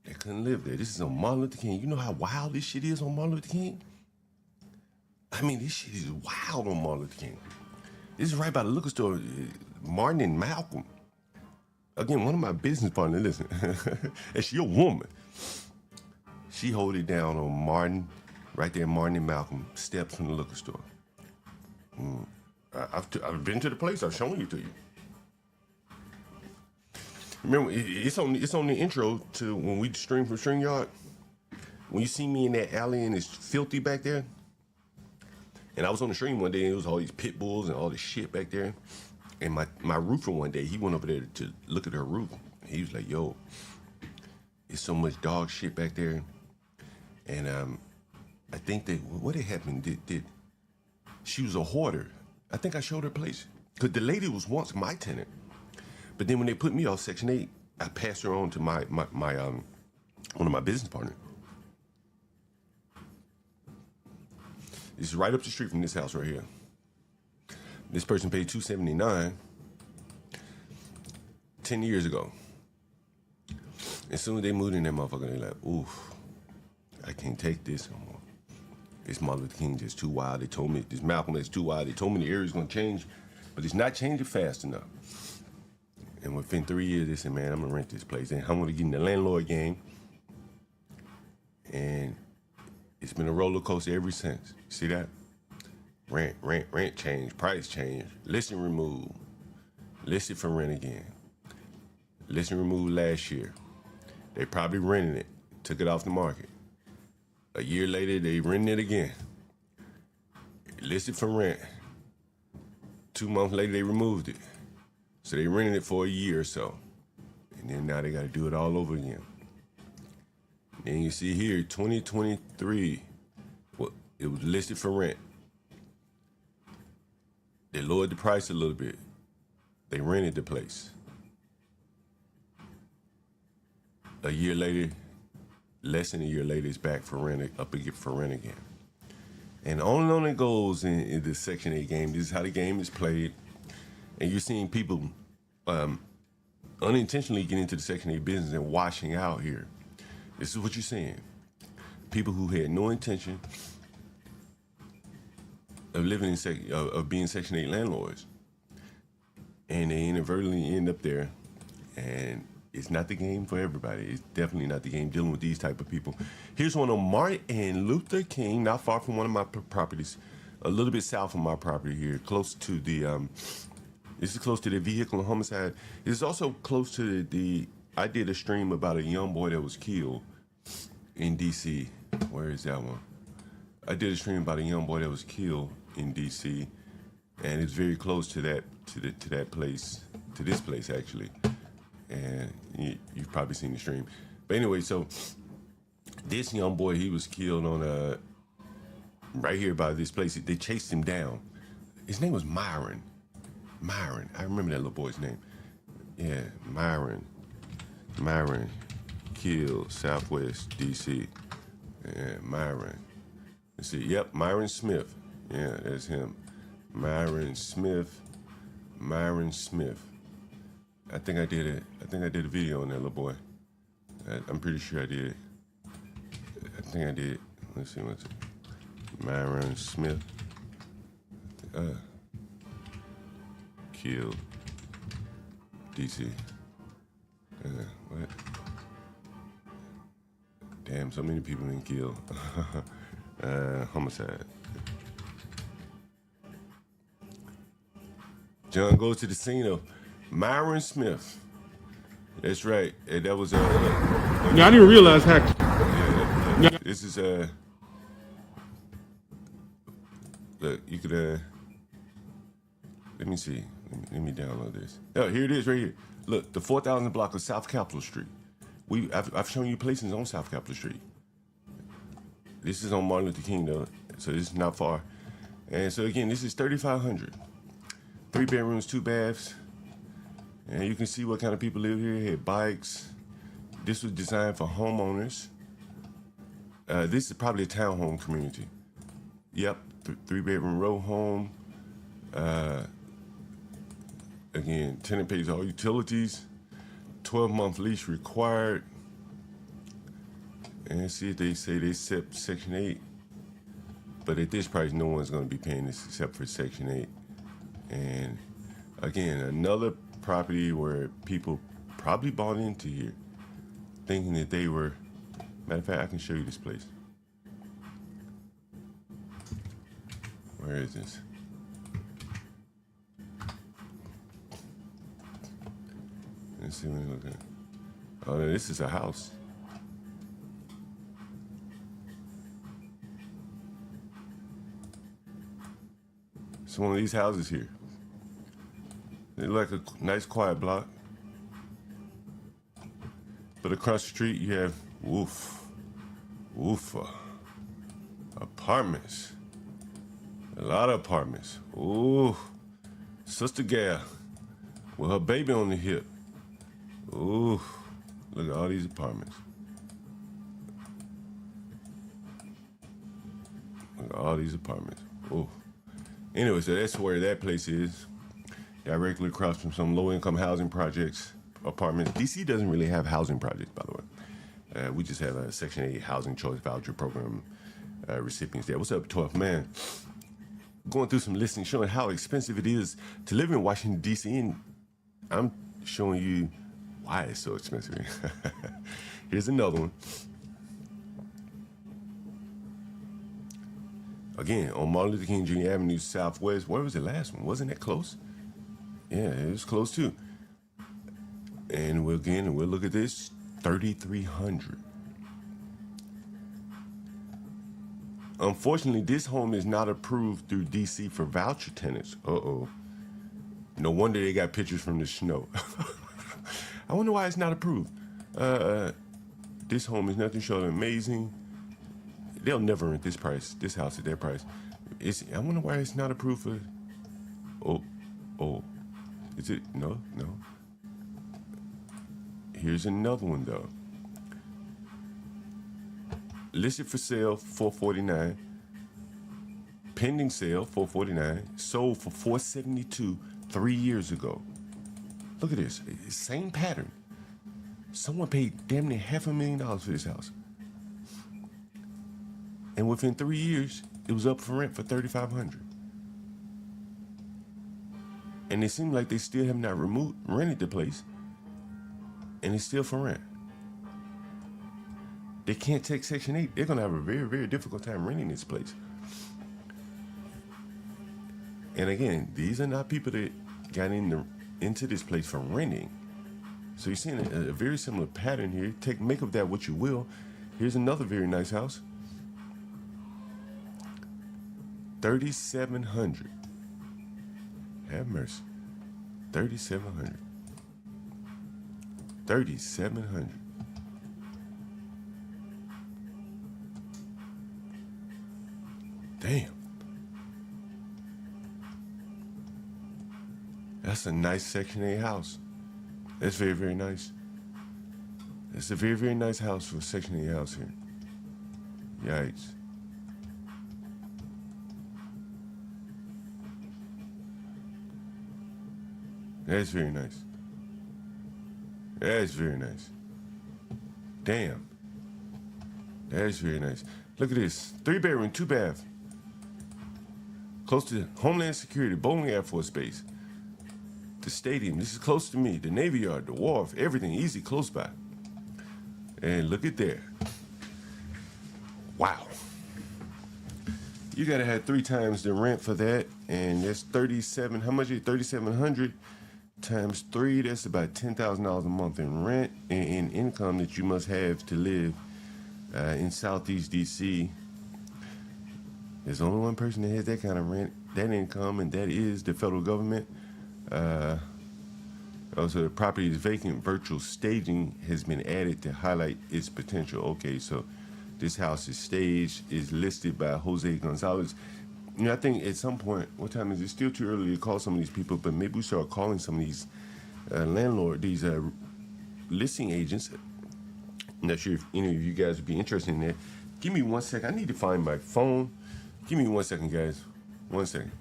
They couldn't live there. This is on Martin Luther King. You know how wild this shit is on Martin Luther King? I mean, this shit is wild on Martin Luther King. This is right by the liquor store, Martin and Malcolm. Again, one of my business partners, listen, and she a woman. She hold it down on Martin, right there, Martin and Malcolm, steps from the liquor store. I've been to the place. I've shown it to you. Remember, it's on the intro to when we stream from StreamYard. When you see me in that alley and it's filthy back there, and I was on the stream one day and it was all these pit bulls and all this shit back there. And my roofer one day, he went over there to look at her roof. He was like, yo, it's so much dog shit back there. And I think that, what had happened, she was a hoarder. I think I showed her place. Because the lady was once my tenant. But then when they put me off Section 8, I passed her on to my one of my business partners. This is right up the street from this house right here. This person paid $279 10 years ago. As soon as they moved in that motherfucker, they like, oof, I can't take this no more. This Martin Luther King just too wild. They told me, this Malcolm is too wild. They told me the area's gonna change, but it's not changing fast enough. And within 3 years, they said, man, I'm gonna rent this place. And I'm gonna get in the landlord game. And it's been a roller coaster ever since. You see that? Rent change, price change, listing removed, listed for rent again. Listing removed last year. They probably rented it, took it off the market. A year later, they rented it again. Listed for rent. 2 months later, they removed it. So they rented it for a year or so. And then now they got to do it all over again. And you see here, 2023, well, it was listed for rent. They lowered the price a little bit. They rented the place. A year later, less than a year later, it's back for rent, up again for rent again. And on it goes in the Section 8 game. This is how the game is played. And you're seeing people unintentionally get into the Section 8 business and washing out here. This is what you're seeing. People who had no intention of living of being Section 8 landlords. And they inadvertently end up there. And it's not the game for everybody. It's definitely not the game dealing with these type of people. Here's one on Martin Luther King, not far from one of my properties, a little bit south of my property here, close to the, this is close to the vehicle homicide. It's also close to I did a stream about a young boy that was killed in D.C. Where is that one? I did a stream about a young boy that was killed in D.C. and it's very close to that place, to this place actually. And you've probably seen the stream. But anyway, so this young boy, he was killed on right here by this place. They chased him down. His name was Myron. I remember that little boy's name. Yeah, Myron. Killed, Southwest D.C. Yeah, Myron. Let's see. Yep, Myron Smith. Yeah, that's him. Myron Smith. I think I did a video on that little boy. I'm pretty sure I did. I think I did. Let's see what's it. Myron Smith. Killed. DC. What? Damn, so many people been killed. Homicide. John goes to the scene of Myron Smith. That's right. And that was Yeah, I didn't even realize how. This is Look, you could, let me see. Let me download this. Oh, here it is right here. Look, the 4,000 block of South Capitol Street. I've shown you places on South Capitol Street. This is on Martin Luther King, though, so this is not far. And so, again, this is 3,500. 3 bedrooms, 2 baths. And you can see what kind of people live here. They had bikes. This was designed for homeowners. This is probably a townhome community. Yep, 3-bedroom row home. Again, tenant pays all utilities. 12-month lease required. And see if they say they accept Section 8. But at this price, no one's going to be paying this except for Section 8. And again, another property where people probably bought into here thinking that they were, matter of fact, I can show you this place. Where is this? Let's see what we look at. Oh, this is a house. It's one of these houses here. They look like a nice quiet block. But across the street you have apartments. A lot of apartments. Ooh, Sister Gal with her baby on the hip. Ooh, look at all these apartments. Look at all these apartments. Ooh. Anyway, so that's where that place is. Directly across from some low-income housing projects, apartments. DC doesn't really have housing projects, by the way. We just have a Section 8 Housing Choice Voucher Program recipients there. What's up, 12th man? Going through some listings showing how expensive it is to live in Washington, D.C., and I'm showing you why it's so expensive. Here's another one. Again, on Martin Luther King Jr. Avenue Southwest. Where was the last one? Wasn't that close? Yeah, it was close too. And we'll look at this, 3,300. Unfortunately, this home is not approved through DC for voucher tenants. Uh-oh. No wonder they got pictures from the snow. I wonder why it's not approved. This home is nothing short of amazing. They'll never rent this house at their price. I wonder why it's not approved for. Oh. Is it? No. Here's another one though. Listed for sale, $449. Pending sale, $449. Sold for $472 3 years ago. Look at this. Same pattern. Someone paid damn near $500,000 for this house. And within 3 years, it was up for rent for $3,500. And it seemed like they still have not rented the place. And it's still for rent. They can't take Section 8. They're going to have a very, very difficult time renting this place. And again, these are not people that got into this place for renting. So you're seeing a very similar pattern here. Make of that what you will. Here's another very nice house. 3,700. Have mercy. 3,700. 3,700. Damn. That's a nice Section 8 house. That's very, very nice. That's a very, very nice house for a Section 8 house here. Yikes. That's very nice. That's very nice. Damn. That's very nice. Look at this. 3-bedroom, 2-bath. Close to Homeland Security, Bowling Air Force Base. The stadium. This is close to me. The Navy Yard, the wharf, everything easy, close by. And look at there. Wow. You gotta have 3 times the rent for that. And that's 37. How much is it? 3,700 times 3. That's about $10,000 a month in rent and in income that you must have to live in Southeast DC. There's only one person that has that kind of rent, that income, and that is the federal government. Also, the property is vacant. Virtual staging has been added to highlight its potential. Okay, so this house is staged, is listed by Jose Gonzalez. You know, I think at some point, what time is it? Still too early to call some of these people, but maybe we start calling some of these these listing agents. I'm not sure if any of you guys would be interested in that. Give me 1 second. I need to find my phone. Give me 1 second, guys. 1 second.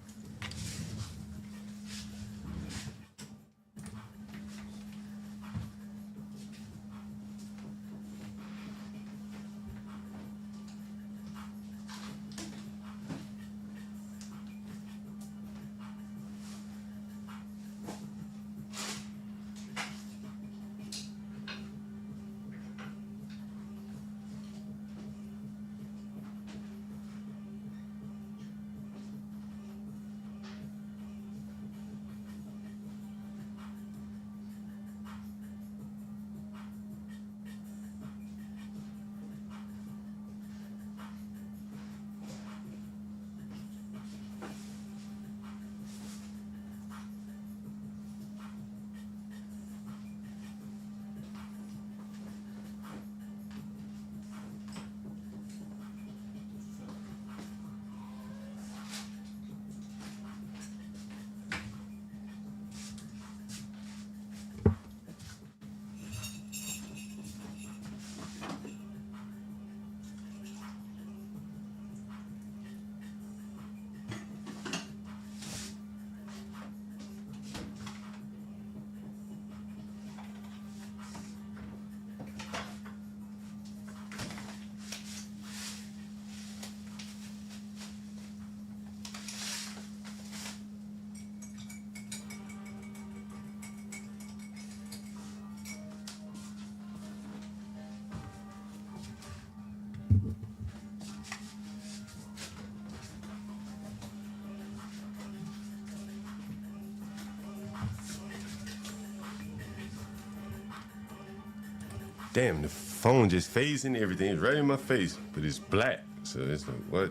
Damn, the phone just phasing and everything. It's right in my face, but it's black. So it's like, what?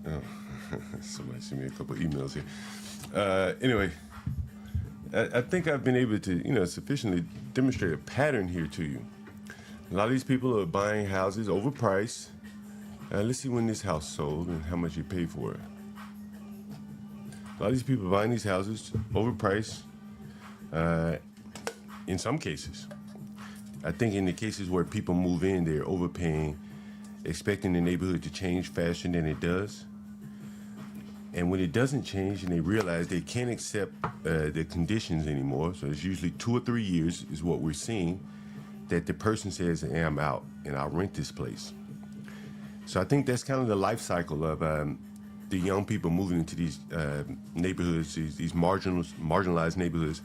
Oh, somebody sent me a couple emails here. Anyway, I think I've been able to, sufficiently demonstrate a pattern here to you. A lot of these people are buying houses overpriced. Let's see when this house sold and how much you paid for it. A lot of these people are buying these houses overpriced. In some cases, I think in the cases where people move in, they're overpaying, expecting the neighborhood to change faster than it does. And when it doesn't change and they realize they can't accept the conditions anymore, so it's usually 2 or 3 years is what we're seeing, that the person says, hey, I'm out and I'll rent this place. So I think that's kind of the life cycle of the young people moving into these neighborhoods, these marginalized neighborhoods,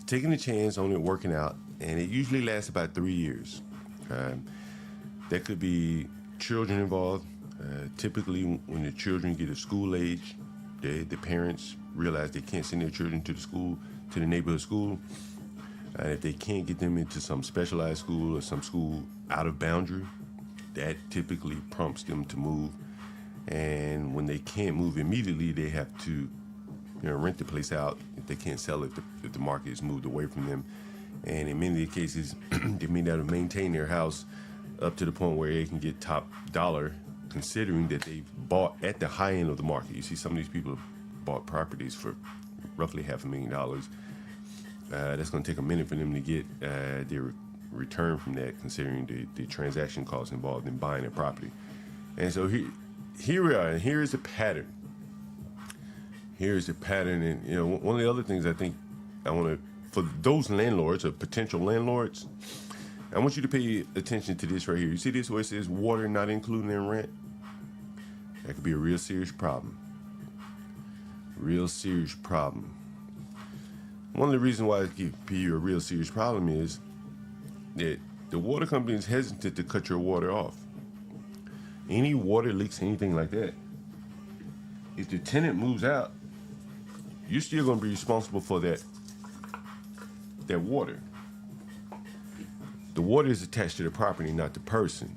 taking a chance on it working out, and it usually lasts about 3 years. There could be children involved. Typically, when the children get to school age, the parents realize they can't send their children to the neighborhood school. If they can't get them into some specialized school or some school out of boundary, that typically prompts them to move. And when they can't move immediately, they have to rent the place out if they can't sell it, if the market is moved away from them. And in many cases, they may not maintain their house up to the point where they can get top dollar, considering that they've bought at the high end of the market. You see, some of these people have bought properties for roughly $500,000. That's going to take a minute for them to get their return from that, considering the transaction costs involved in buying a property. And so here we are, and here is the pattern. Here's the pattern, and one of the other things I think I want to, for those landlords or potential landlords, I want you to pay attention to this right here. You see this where it says water not included in rent? That could be a real serious problem. Real serious problem. One of the reasons why it could be a real serious problem is that the water company is hesitant to cut your water off. Any water leaks, anything like that, if the tenant moves out, you're still going to be responsible for that water. The water is attached to the property, not the person.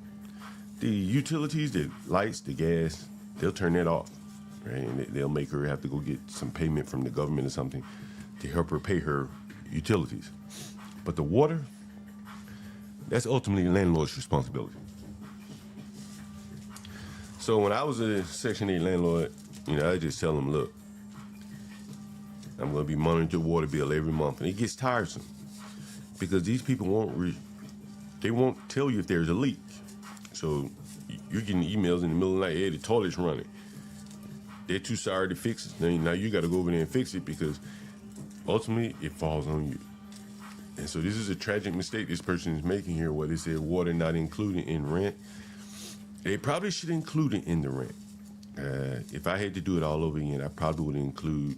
the utilities, the lights, the gas, they'll turn that off, right? And they'll make her have to go get some payment from the government or something to help her pay her utilities. But the water, that's ultimately the landlord's responsibility. So when I was a Section 8 landlord, I just tell them, look, I'm going to be monitoring your water bill every month. And it gets tiresome because these people won't tell you if there's a leak. So you're getting emails in the middle of the night, hey, the toilet's running. They're too sorry to fix it. Now you got to go over there and fix it because ultimately it falls on you. And so this is a tragic mistake this person is making here where they said water not included in rent. They probably should include it in the rent. If I had to do it all over again, I probably would include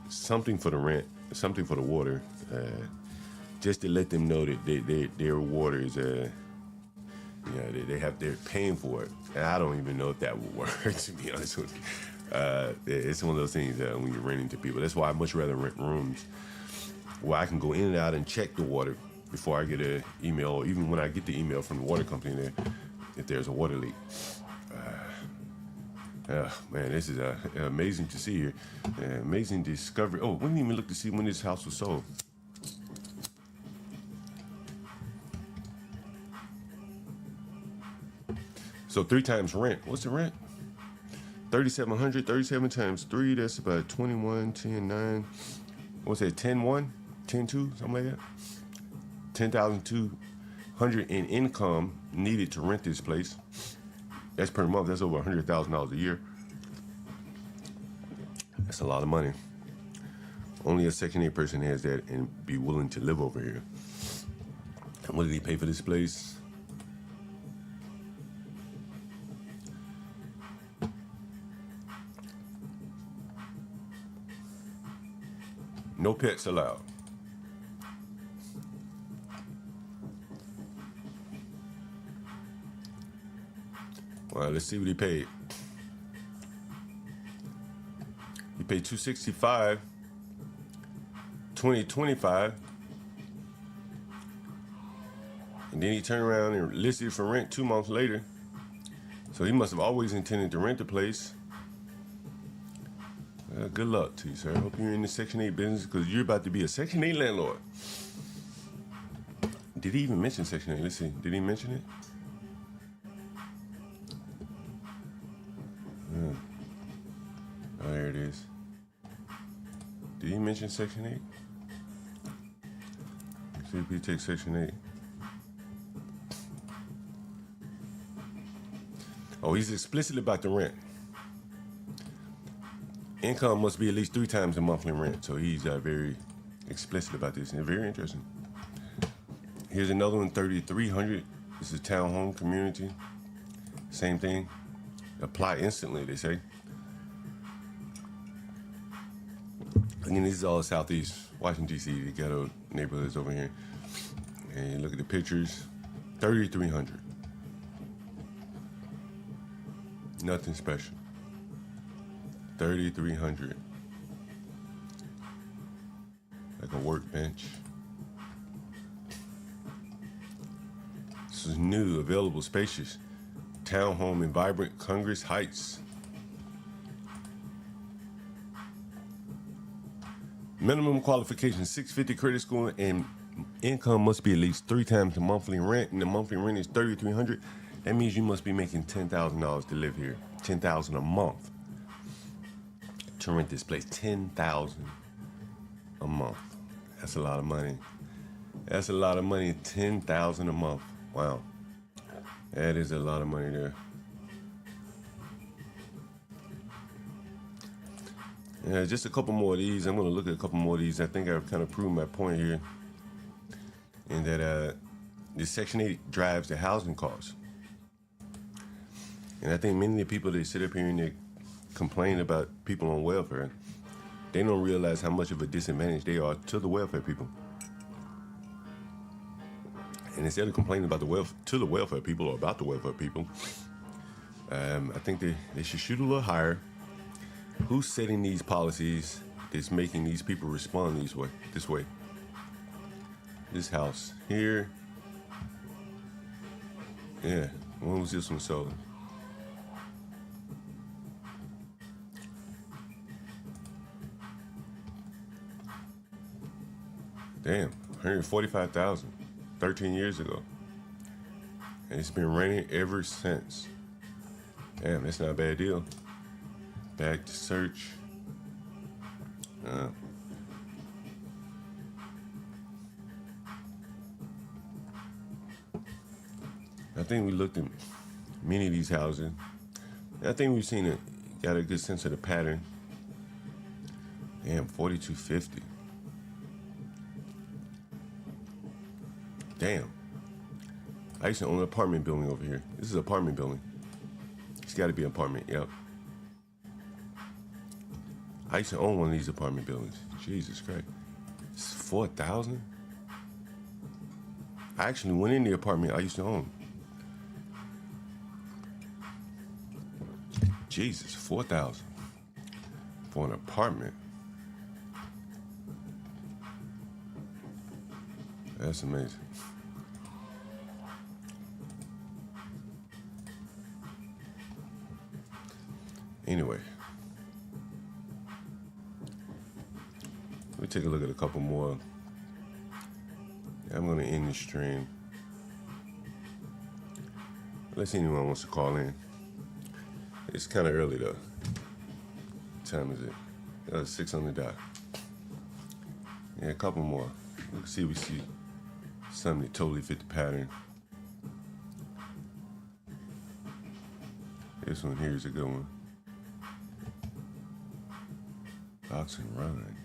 something for the rent, something for the water, just to let them know that their water is, they're paying for it. And I don't even know if that would work, to be honest with you. It's one of those things that when you're renting to people, that's why I much rather rent rooms where I can go in and out and check the water before I get an email, or even when I get the email from the water company there, if there's a water leak. Man, this is amazing to see here. Amazing discovery. Oh, we didn't even look to see when this house was sold. So 3 times rent. What's the rent? 3,700. 37 times 3. That's about 21, 10, 9. What's that? 10, 1? 10, 2? Something like that? 10,200 in income needed to rent this place. That's per month. That's over $100,000 a year. That's a lot of money. Only a Section 8 person has that and be willing to live over here. And what did he pay for this place? No pets allowed. Well, let's see what he paid. He paid $265, 2025, and then he turned around and listed it for rent 2 months later. So he must have always intended to rent the place. Good luck to you, sir. Hope you're in the Section 8 business because you're about to be a Section 8 landlord. Did he even mention Section 8? Let's see. Did he mention it? Oh, there it is. Did he mention Section 8? Let's see if he takes Section 8. Oh, he's explicit about the rent. Income must be at least 3 times the monthly rent. So he's very explicit about this, and very interesting. Here's another one, 3,300. This is a townhome community. Same thing. Apply instantly, they say. Again, this is all Southeast Washington, D.C., the ghetto neighborhoods over here. And look at the pictures. 3,300. Nothing special. 3,300. Like a workbench. This is new, available, spacious. Townhome in vibrant Congress Heights. Minimum qualification, 650 credit score, and income must be at least 3 times the monthly rent, and the monthly rent is $3,300. That means you must be making $10,000 to live here. $10,000 a month to rent this place. $10,000 a month. That's a lot of money. That's a lot of money. $10,000 a month. Wow. That is a lot of money there. Yeah, just a couple more of these. I'm going to look at a couple more of these. I think I've kind of proved my point here. And that the Section 8 drives the housing costs. And I think many of the people that sit up here and they complain about people on welfare, they don't realize how much of a disadvantage they are to the welfare people. And instead of complaining about the welfare people or about the welfare people, I think they should shoot a little higher. Who's setting these policies that's making these people respond this way? This house here. Yeah. When was this one sold? Damn, 145,000, 13 years ago. And it's been raining ever since. Damn, that's not a bad deal. Back to search. I think we looked at many of these houses. I think we've seen it, got a good sense of the pattern. Damn, 4250. Damn. I used to own an apartment building over here. This is an apartment building. It's got to be an apartment, yep. I used to own one of these apartment buildings. Jesus Christ. It's 4,000? I actually went in the apartment I used to own. Jesus, 4,000 for an apartment. That's amazing. Anyway, let me take a look at a couple more. I'm gonna end the stream. Unless anyone wants to call in. It's kind of early though. What time is it? 6 on the dot. Yeah, a couple more. Let's see if we see something that totally fit the pattern. This one here is a good one. Box and Run.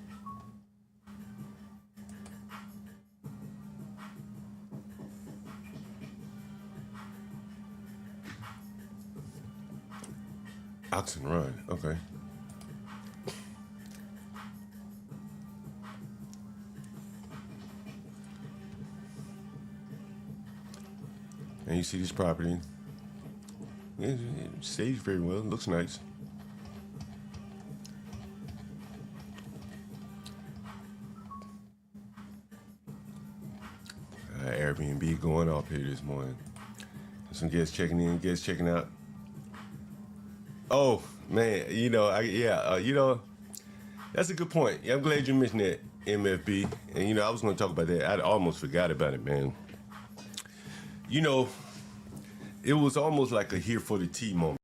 Ox and Run, okay. And you see this property. It staged very well, it looks nice. Airbnb going off here this morning. Some guests checking in, guests checking out. Oh man, that's a good point. Yeah, I'm glad you mentioned that, MFB. And I was going to talk about that. I almost forgot about it, man. It was almost like a here for the tea moment.